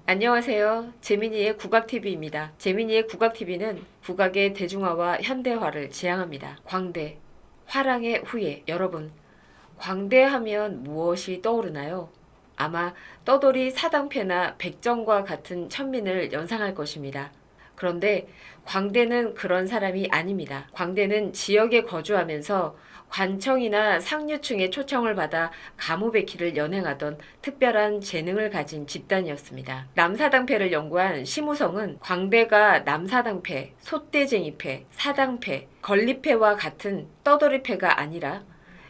안녕하세요. 재민이의 국악TV입니다. 재민이의 국악TV는 국악의 대중화와 현대화를 지향합니다. 광대, 화랑의 후예. 여러분, 광대하면 무엇이 떠오르나요? 아마 떠돌이 사당패나 백정과 같은 천민을 연상할 것입니다. 그런데 광대는 그런 사람이 아닙니다. 광대는 지역에 거주하면서 관청이나 상류층의 초청을 받아 가무배키를 연행하던 특별한 재능을 가진 집단이었습니다. 남사당패를 연구한 심우성은 광대가 남사당패, 솥대쟁이패, 사당패, 건리패와 같은 떠돌이패가 아니라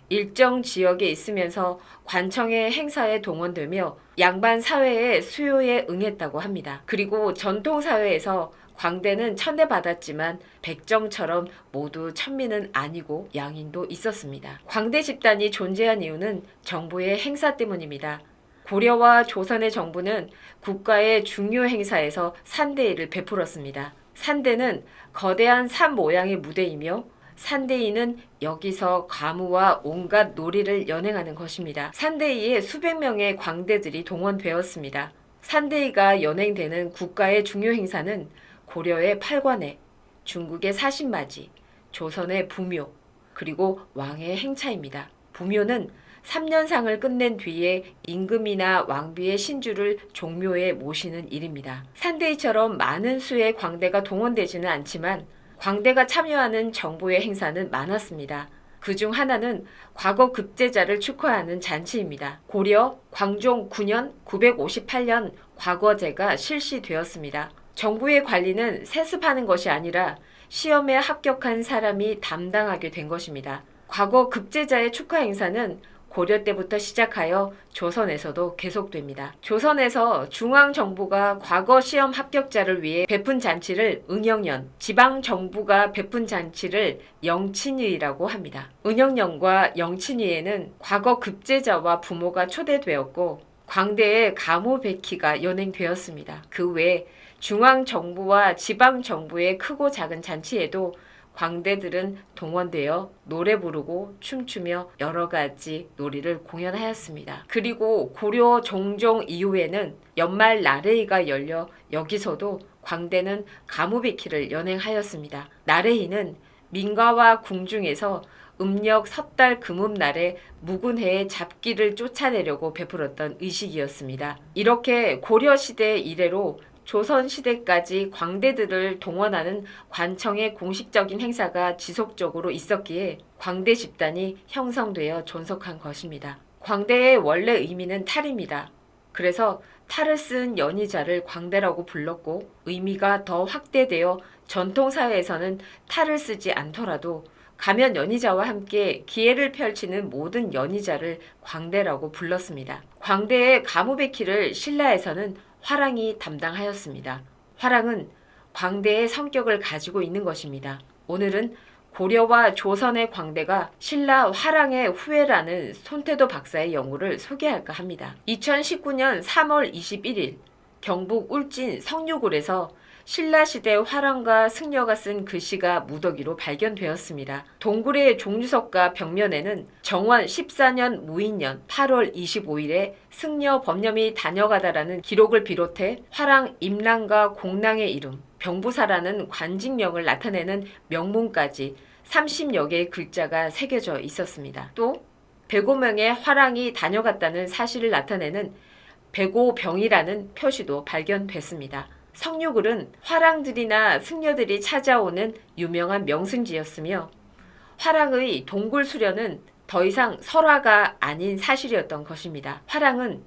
일정 지역에 있으면서 관청의 행사에 동원되며 양반 사회의 수요에 응했다고 합니다. 그리고 전통 사회에서 광대는 천대받았지만 백정처럼 모두 천민은 아니고 양인도 있었습니다. 광대 집단이 존재한 이유는 정부의 행사 때문입니다. 고려와 조선의 정부는 국가의 중요 행사에서 산대회를 베풀었습니다. 산대는 거대한 산 모양의 무대이며 산대이는 여기서 과무와 온갖 놀이를 연행하는 것입니다. 산대이에 수백 명의 광대들이 동원되었습니다. 산대이가 연행되는 국가의 중요 행사는 고려의 팔관회, 중국의 사신맞이, 조선의 부묘, 그리고 왕의 행차입니다. 부묘는 3년상을 끝낸 뒤에 임금이나 왕비의 신주를 종묘에 모시는 일입니다. 산대이처럼 많은 수의 광대가 동원되지는 않지만 광대가 참여하는 정부의 행사는 많았습니다. 그중 하나는 과거 급제자를 축하하는 잔치입니다. 고려 광종 9년 958년 과거제가 실시되었습니다. 정부의 관리는 세습하는 것이 아니라 시험에 합격한 사람이 담당하게 된 것입니다. 과거 급제자의 축하 행사는 고려 때부터 시작하여 조선에서도 계속됩니다. 조선에서 중앙정부가 과거 시험 합격자를 위해 베푼 잔치를 응영년, 지방정부가 베푼 잔치를 영친위라고 합니다. 응영년과 영친위에는 과거 급제자와 부모가 초대되었고 광대의 가무백희가 연행되었습니다. 그 외에 중앙정부와 지방정부의 크고 작은 잔치에도 광대들은 동원되어 노래 부르고 춤추며 여러 가지 놀이를 공연하였습니다. 그리고 고려 종종 이후에는 연말 나레이가 열려 여기서도 광대는 가무비키를 연행하였습니다. 나레이는 민가와 궁중에서 음력 섣달 금음날에 묵은해의 잡기를 쫓아내려고 베풀었던 의식이었습니다. 이렇게 고려시대 이래로 조선시대까지 광대들을 동원하는 관청의 공식적인 행사가 지속적으로 있었기에 광대 집단이 형성되어 존속한 것입니다. 광대의 원래 의미는 탈입니다. 그래서 탈을 쓴 연희자를 광대라고 불렀고 의미가 더 확대되어 전통사회에서는 탈을 쓰지 않더라도 가면 연희자와 함께 기회를 펼치는 모든 연희자를 광대라고 불렀습니다. 광대의 가무배키를 신라에서는 화랑이 담당하였습니다. 화랑은 광대의 성격을 가지고 있는 것입니다. 오늘은 고려와 조선의 광대가 신라 화랑의 후예라는 손태도 박사의 연구를 소개할까 합니다. 2019년 3월 21일 경북 울진 성류굴에서 신라시대 화랑과 승려가 쓴 글씨가 무더기로 발견되었습니다. 동굴의 종류석과 벽면에는 정원 14년 무인년 8월 25일에 승려 법념이 다녀가다라는 기록을 비롯해 화랑 임랑과 공랑의 이름, 병부사라는 관직명을 나타내는 명문까지 30여 개의 글자가 새겨져 있었습니다. 또 105명의 화랑이 다녀갔다는 사실을 나타내는 105병이라는 표시도 발견됐습니다. 성류굴은 화랑들이나 승려들이 찾아오는 유명한 명승지였으며 화랑의 동굴 수련은 더 이상 설화가 아닌 사실이었던 것입니다. 화랑은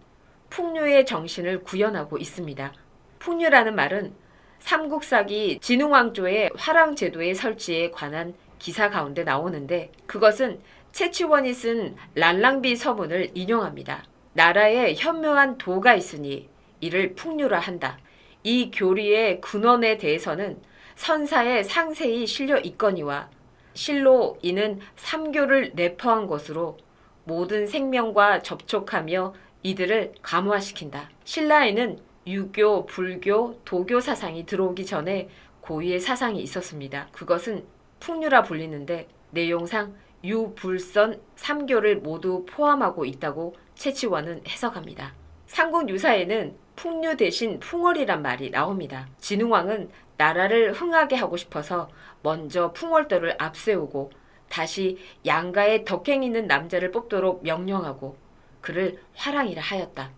풍류의 정신을 구현하고 있습니다. 풍류라는 말은 삼국사기 진흥왕조의 화랑제도의 설치에 관한 기사 가운데 나오는데 그것은 채치원이 쓴 랄랑비 서문을 인용합니다. 나라에 현묘한 도가 있으니 이를 풍류라 한다. 이 교리의 근원에 대해서는 선사에 상세히 실려 있거니와 실로 이는 삼교를 내포한 것으로 모든 생명과 접촉하며 이들을 감화시킨다. 신라에는 유교, 불교, 도교 사상이 들어오기 전에 고유의 사상이 있었습니다. 그것은 풍류라 불리는데 내용상 유, 불선, 삼교를 모두 포함하고 있다고 채치원은 해석합니다. 삼국유사에는 풍류 대신 풍월이란 말이 나옵니다. 진흥왕은 나라를 흥하게 하고 싶어서 먼저 풍월도를 앞세우고 다시 양가에 덕행 있는 남자를 뽑도록 명령하고 그를 화랑이라 하였다.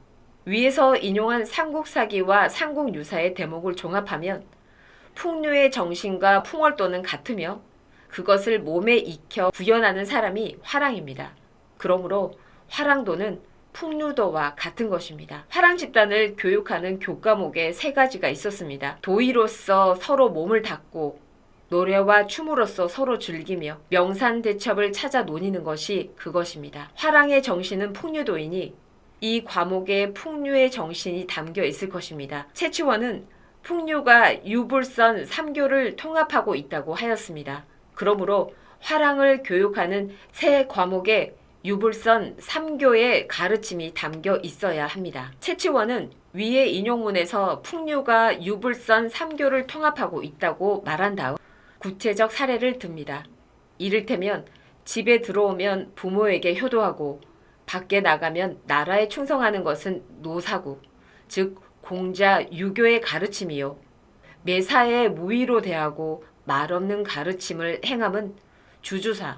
위에서 인용한 삼국사기와 삼국유사의 대목을 종합하면 풍류의 정신과 풍월도는 같으며 그것을 몸에 익혀 구현하는 사람이 화랑입니다. 그러므로 화랑도는 풍류도와 같은 것입니다. 화랑 집단을 교육하는 교과목에 세 가지가 있었습니다. 도의로서 서로 몸을 닦고 노래와 춤으로써 서로 즐기며 명산대첩을 찾아 논의는 것이 그것입니다. 화랑의 정신은 풍류도이니 이 과목에 풍류의 정신이 담겨 있을 것입니다. 채치원은 풍류가 유불선 3교를 통합하고 있다고 하였습니다. 그러므로 화랑을 교육하는 세 과목에 유불선 3교의 가르침이 담겨 있어야 합니다. 채치원은 위의 인용문에서 풍류가 유불선 3교를 통합하고 있다고 말한 다음 구체적 사례를 듭니다. 이를테면 집에 들어오면 부모에게 효도하고 밖에 나가면 나라에 충성하는 것은 노사구, 즉 공자 유교의 가르침이요. 매사에 무의로 대하고 말없는 가르침을 행함은 주주사,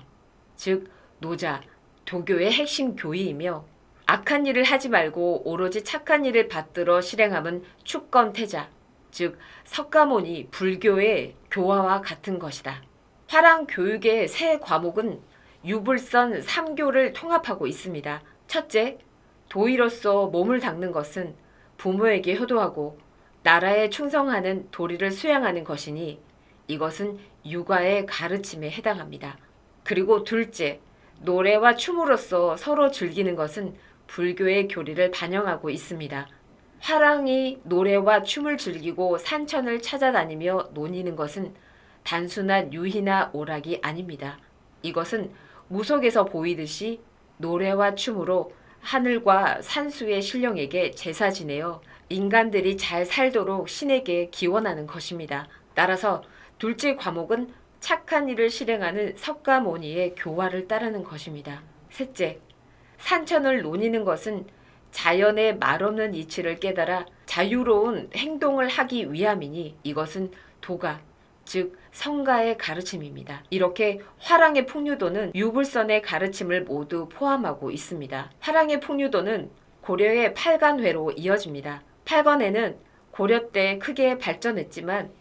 즉 노자, 도교의 핵심 교의이며 악한 일을 하지 말고 오로지 착한 일을 받들어 실행함은 축건태자, 즉 석가모니 불교의 교화와 같은 것이다. 화랑 교육의 세 과목은 유불선 3교를 통합하고 있습니다. 첫째, 도의로서 몸을 닦는 것은 부모에게 효도하고 나라에 충성하는 도리를 수양하는 것이니 이것은 육아의 가르침에 해당합니다. 그리고 둘째, 노래와 춤으로써 서로 즐기는 것은 불교의 교리를 반영하고 있습니다. 화랑이 노래와 춤을 즐기고 산천을 찾아다니며 논의는 것은 단순한 유희나 오락이 아닙니다. 이것은 무속에서 보이듯이 노래와 춤으로 하늘과 산수의 신령에게 제사 지내어 인간들이 잘 살도록 신에게 기원하는 것입니다. 따라서 둘째 과목은 착한 일을 실행하는 석가모니의 교화를 따르는 것입니다. 셋째, 산천을 논의는 것은 자연의 말없는 이치를 깨달아 자유로운 행동을 하기 위함이니 이것은 도가, 즉 성가의 가르침입니다. 이렇게 화랑의 풍류도는 유불선의 가르침을 모두 포함하고 있습니다. 화랑의 풍류도는 고려의 팔관회로 이어집니다. 팔관회는 고려 때 크게 발전했지만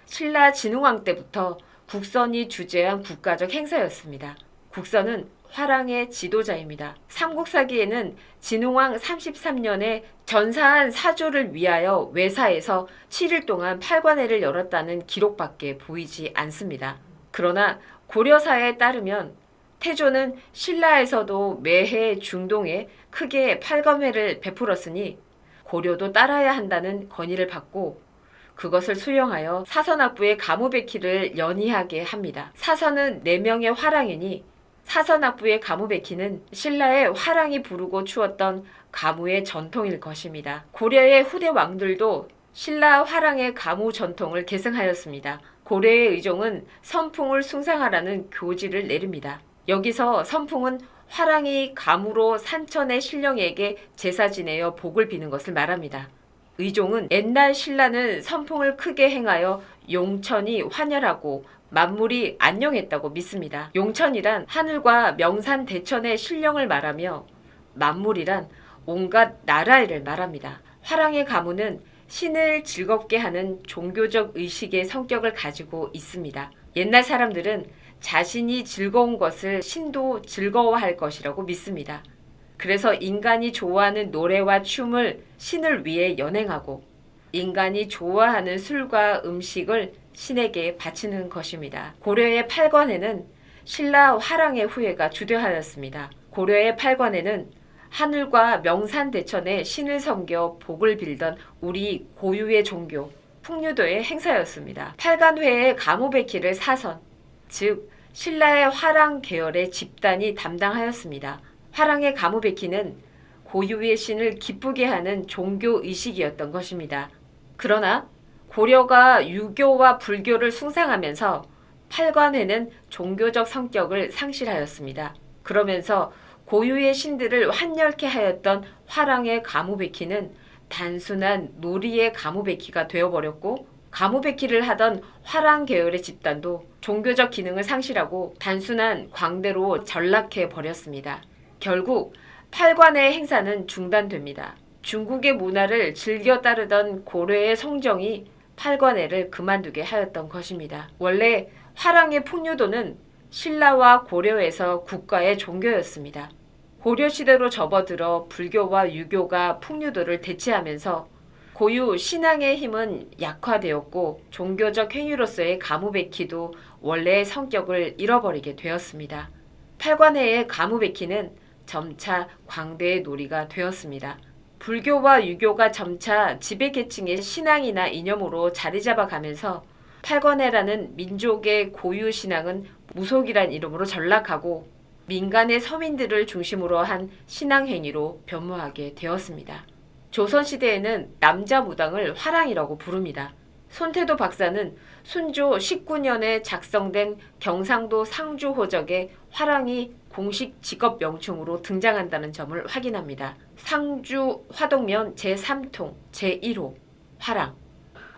신라 진흥왕 때부터 국선이 주재한 국가적 행사였습니다. 국선은 화랑의 지도자입니다. 삼국사기에는 진흥왕 33년에 전사한 사조를 위하여 외사에서 7일 동안 팔관회를 열었다는 기록밖에 보이지 않습니다. 그러나 고려사에 따르면 태조는 신라에서도 매해 중동에 크게 팔관회를 베풀었으니 고려도 따라야 한다는 건의를 받고 그것을 수용하여 사선학부의 가무백희를 연희하게 합니다. 사선은 4명의 화랑이니 사선학부의 가무백희는 신라의 화랑이 부르고 추었던 가무의 전통일 것입니다. 고려의 후대 왕들도 신라 화랑의 가무 전통을 계승하였습니다. 고려의 의종은 선풍을 숭상하라는 교지를 내립니다. 여기서 선풍은 화랑이 가무로 산천의 신령에게 제사 지내어 복을 비는 것을 말합니다. 의종은 옛날 신라는 선풍을 크게 행하여 용천이 환혈하고 만물이 안녕했다고 믿습니다. 용천이란 하늘과 명산 대천의 신령을 말하며 만물이란 온갖 나라를 말합니다. 화랑의 가무는 신을 즐겁게 하는 종교적 의식의 성격을 가지고 있습니다. 옛날 사람들은 자신이 즐거운 것을 신도 즐거워할 것이라고 믿습니다. 그래서 인간이 좋아하는 노래와 춤을 신을 위해 연행하고 인간이 좋아하는 술과 음식을 신에게 바치는 것입니다. 고려의 팔관에는 신라 화랑의 후예가 주도하였습니다. 고려의 팔관에는 하늘과 명산대천에 신을 섬겨 복을 빌던 우리 고유의 종교 풍류도의 행사였습니다. 팔관회의 가무백희를 사선, 즉 신라의 화랑 계열의 집단이 담당하였습니다. 화랑의 가무백희는 고유의 신을 기쁘게 하는 종교 의식이었던 것입니다. 그러나 고려가 유교와 불교를 숭상하면서 팔관회는 종교적 성격을 상실하였습니다. 그러면서 고유의 신들을 환멸케 하였던 화랑의 가무백희는 단순한 놀이의 가무베키가 되어버렸고, 가무베키를 하던 화랑 계열의 집단도 종교적 기능을 상실하고 단순한 광대로 전락해 버렸습니다. 결국 팔관의 행사는 중단됩니다. 중국의 문화를 즐겨 따르던 고려의 성정이 팔관회를 그만두게 하였던 것입니다. 원래 화랑의 풍류도는 신라와 고려에서 국가의 종교였습니다. 고려시대로 접어들어 불교와 유교가 풍류도를 대체하면서 고유 신앙의 힘은 약화되었고 종교적 행위로서의 가무베키도 원래의 성격을 잃어버리게 되었습니다. 팔관회의 가무베키는 점차 광대의 놀이가 되었습니다. 불교와 유교가 점차 지배계층의 신앙이나 이념으로 자리 잡아가면서 팔관회라는 민족의 고유 신앙은 무속이란 이름으로 전락하고 민간의 서민들을 중심으로 한 신앙행위로 변모하게 되었습니다. 조선시대에는 남자 무당을 화랑이라고 부릅니다. 손태도 박사는 순조 19년에 작성된 경상도 상주호적에 화랑이 공식 직업 명칭으로 등장한다는 점을 확인합니다. 상주 화동면 제3통 제1호 화랑,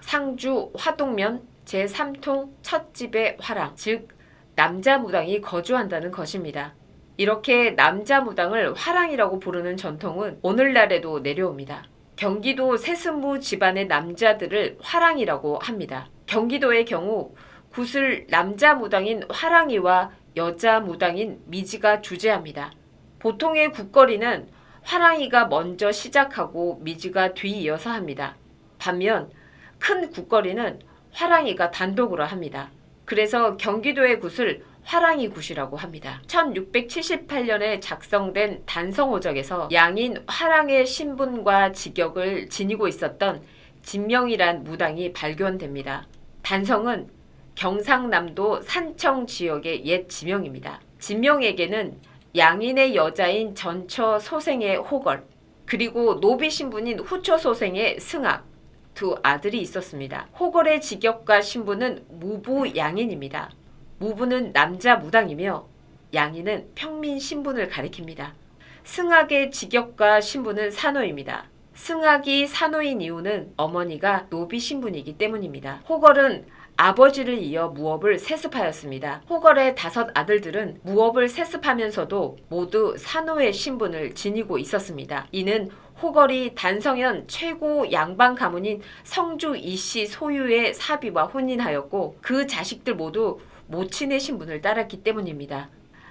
상주 화동면 제3통 첫 집의 화랑, 즉 남자 무당이 거주한다는 것입니다. 이렇게 남자 무당을 화랑이라고 부르는 전통은 오늘날에도 내려옵니다. 경기도 세습무 집안의 남자들을 화랑이라고 합니다. 경기도의 경우 굿을 남자 무당인 화랑이와 여자 무당인 미지가 주재합니다. 보통의 굿거리는 화랑이가 먼저 시작하고 미지가 뒤이어서 합니다. 반면 큰 굿거리는 화랑이가 단독으로 합니다. 그래서 경기도의 굿을 화랑이 굿이라고 합니다. 1678년에 작성된 단성호적에서 양인 화랑의 신분과 직역을 지니고 있었던 진명이란 무당이 발견됩니다. 단성은 경상남도 산청 지역의 옛 지명입니다. 진명에게는 양인의 여자인 전처 소생의 호걸, 그리고 노비 신분인 후처 소생의 승악, 두 아들이 있었습니다. 호걸의 직역과 신분은 무부양인입니다. 무부는 남자 무당이며 양인은 평민 신분을 가리킵니다. 승악의 직역과 신분은 산호입니다. 승악이 산호인 이유는 어머니가 노비 신분이기 때문입니다. 호걸은 아버지를 이어 무업을 세습하였습니다. 호걸의 5 아들들은 무업을 세습하면서도 모두 산호의 신분을 지니고 있었습니다. 이는 호걸이 단성현 최고 양반 가문인 성주 이씨 소유의 사비와 혼인하였고 그 자식들 모두 모친의 신분을 따랐기 때문입니다.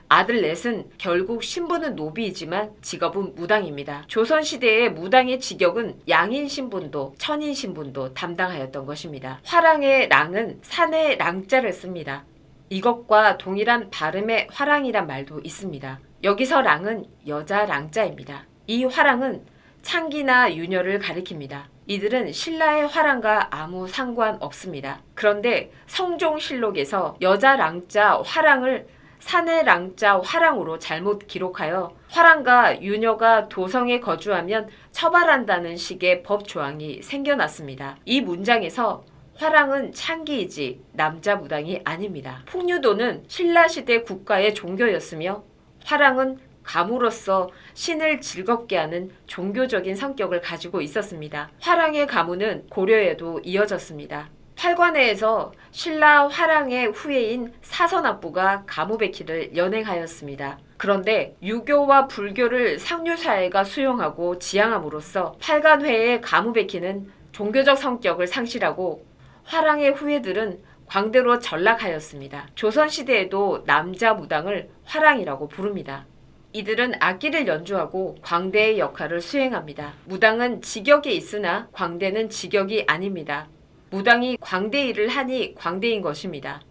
아들 넷은 결국 신분은 노비이지만 직업은 무당입니다. 조선시대의 무당의 직역은 양인 신분도 천인 신분도 담당하였던 것입니다. 화랑의 랑은 산의 랑자를 씁니다. 이것과 동일한 발음의 화랑이란 말도 있습니다. 여기서 랑은 여자 랑자입니다. 이 화랑은 창기나 유녀를 가리킵니다. 이들은 신라의 화랑과 아무 상관없습니다. 그런데 성종실록에서 여자 랑자 화랑을 산의 랑자 화랑으로 잘못 기록하여 화랑과 유녀가 도성에 거주하면 처벌한다는 식의 법 조항이 생겨났습니다. 이 문장에서 화랑은 창기이지 남자 무당이 아닙니다. 풍류도는 신라시대 국가의 종교였으며 화랑은 가무로서 신을 즐겁게 하는 종교적인 성격을 가지고 있었습니다. 화랑의 가무는 고려에도 이어졌습니다. 팔관회에서 신라 화랑의 후예인 사선압부가 가무베키를 연행하였습니다. 그런데 유교와 불교를 상류사회가 수용하고 지향함으로써 팔관회의 가무베키는 종교적 성격을 상실하고 화랑의 후예들은 광대로 전락하였습니다. 조선시대에도 남자 무당을 화랑이라고 부릅니다. 이들은 악기를 연주하고 광대의 역할을 수행합니다. 무당은 직역에 있으나 광대는 직역이 아닙니다. 무당이 광대 일을 하니 광대인 것입니다.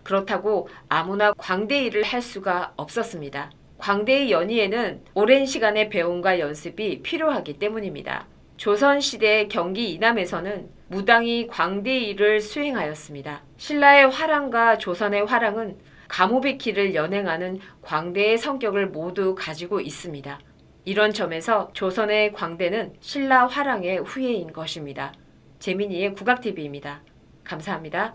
그렇다고 아무나 광대 일을 할 수가 없었습니다. 광대의 연희에는 오랜 시간의 배움과 연습이 필요하기 때문입니다. 조선시대 경기 이남에서는 무당이 광대 일을 수행하였습니다. 신라의 화랑과 조선의 화랑은 가무베키를 연행하는 광대의 성격을 모두 가지고 있습니다. 이런 점에서 조선의 광대는 신라 화랑의 후예인 것입니다. 재민이의 국악TV입니다. 감사합니다.